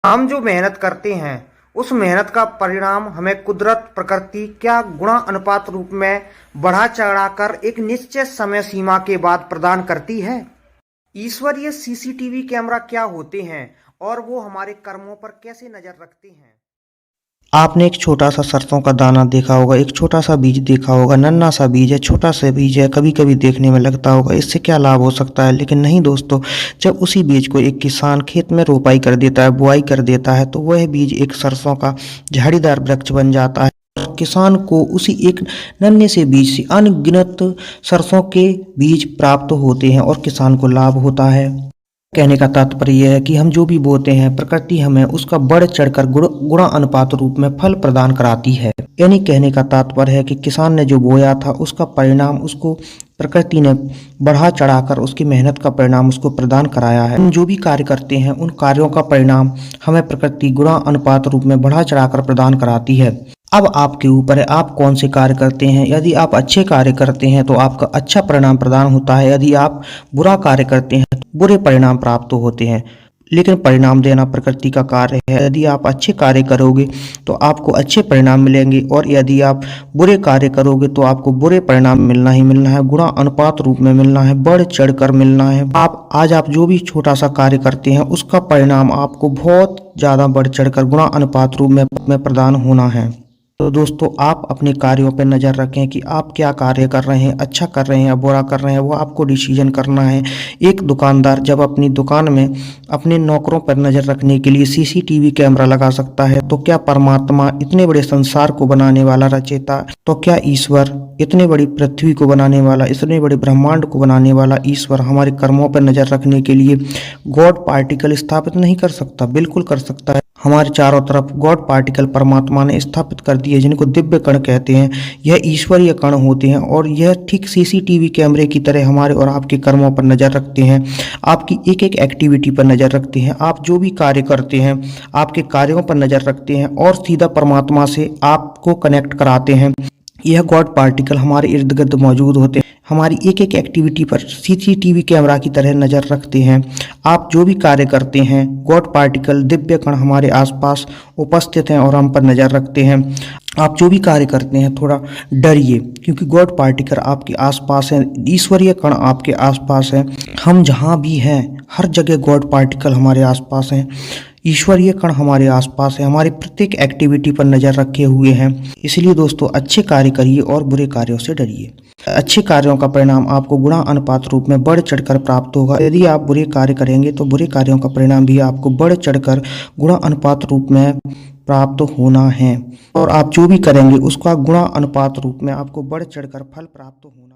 हम जो मेहनत करते हैं उस मेहनत का परिणाम हमें कुदरत प्रकृति क्या गुणा अनुपात रूप में बढ़ा चढ़ाकर एक निश्चित समय सीमा के बाद प्रदान करती है। ईश्वरीय सीसीटीवी कैमरा क्या होते हैं और वो हमारे कर्मों पर कैसे नजर रखते हैं। आपने एक छोटा सा सरसों का दाना देखा होगा, एक छोटा सा बीज देखा होगा, नन्हा सा बीज है, छोटा सा बीज है, कभी कभी देखने में लगता होगा इससे क्या लाभ हो सकता है, लेकिन नहीं दोस्तों। जब उसी बीज को एक किसान खेत में रोपाई कर देता है, बुआई कर देता है, तो वह बीज एक सरसों का झाड़ीदार वृक्ष बन जाता है। किसान को उसी एक नन्हे से बीज से अनगिनत सरसों के बीज प्राप्त होते हैं और किसान को लाभ होता है। कहने का तात्पर्य यह है कि हम जो भी बोते हैं प्रकृति हमें उसका बढ़ चढ़कर गुणा अनुपात रूप में फल प्रदान कराती है। यानी कहने का तात्पर्य है कि किसान ने जो बोया था उसका परिणाम उसको प्रकृति ने बढ़ा चढ़ाकर उसकी मेहनत का परिणाम उसको प्रदान कराया है। हम जो भी कार्य करते हैं उन कार्यों का परिणाम हमें प्रकृति गुणा अनुपात रूप में बढ़ा चढ़ाकर प्रदान कराती है। अब आपके ऊपर है आप कौन से कार्य करते हैं। यदि आप अच्छे कार्य करते हैं तो आपका अच्छा परिणाम प्रदान होता है, यदि आप बुरा कार्य करते हैं तो बुरे परिणाम प्राप्त होते हैं। लेकिन परिणाम देना प्रकृति का कार्य है। यदि आप अच्छे कार्य करोगे तो आपको अच्छे परिणाम मिलेंगे और यदि आप बुरे कार्य करोगे तो आपको बुरे परिणाम मिलना ही मिलना है, गुणा अनुपात रूप में मिलना है, बढ़ चढ़कर मिलना है। आप जो भी छोटा सा कार्य करते हैं उसका परिणाम आपको बहुत ज़्यादा बढ़ चढ़कर गुणा अनुपात रूप में प्रदान होना है। तो दोस्तों आप अपने कार्यों पर नज़र रखें कि आप क्या कार्य कर रहे हैं, अच्छा कर रहे हैं या बुरा कर रहे हैं, वो आपको डिसीजन करना है। एक दुकानदार जब अपनी दुकान में अपने नौकरों पर नज़र रखने के लिए सीसीटीवी कैमरा लगा सकता है तो क्या परमात्मा इतने बड़े संसार को बनाने वाला रचेता, तो क्या ईश्वर इतने बड़ी पृथ्वी को बनाने वाला, इतने बड़े ब्रह्मांड को बनाने वाला ईश्वर हमारे कर्मों पर नज़र रखने के लिए गॉड पार्टिकल स्थापित नहीं कर सकता? बिल्कुल कर सकता है। हमारे चारों तरफ गॉड पार्टिकल परमात्मा ने स्थापित कर दिए जिनको दिव्य कण कहते हैं। यह ईश्वरीय कण होते हैं और यह ठीक सीसीटीवी कैमरे की तरह हमारे और आपके कर्मों पर नज़र रखते हैं, आपकी एक एक एक्टिविटी पर नज़र रखते हैं। आप जो भी कार्य करते हैं आपके कार्यों पर नज़र रखते हैं और सीधा परमात्मा से आपको कनेक्ट कराते हैं। यह गॉड पार्टिकल हमारे इर्द गिर्द मौजूद होते हैं, हमारी एक एक एक्टिविटी पर सीसीटीवी कैमरा की तरह नज़र रखते हैं। आप जो भी कार्य करते हैं गॉड पार्टिकल दिव्य कण हमारे आसपास उपस्थित हैं और हम पर नज़र रखते हैं। आप जो भी कार्य करते हैं थोड़ा डरिए क्योंकि गॉड पार्टिकल आपके आसपास है, ईश्वरीय कण आपके आसपास है। हम जहाँ भी हैं हर जगह गॉड पार्टिकल हमारे आसपास हैं, ईश्वरीय कण हमारे आसपास है, हमारी प्रत्येक एक्टिविटी पर नज़र रखे हुए हैं। इसलिए दोस्तों अच्छे कार्य करिए और बुरे कार्यों से डरिए। अच्छे कार्यों का परिणाम आपको गुणा अनुपात रूप में बढ़ चढ़कर प्राप्त होगा। यदि आप बुरे कार्य करेंगे तो बुरे कार्यों का परिणाम भी आपको बढ़ चढ़कर गुणा अनुपात रूप में प्राप्त होना है और आप जो भी करेंगे उसका गुणा अनुपात रूप में आपको बढ़ चढ़कर फल प्राप्त होना।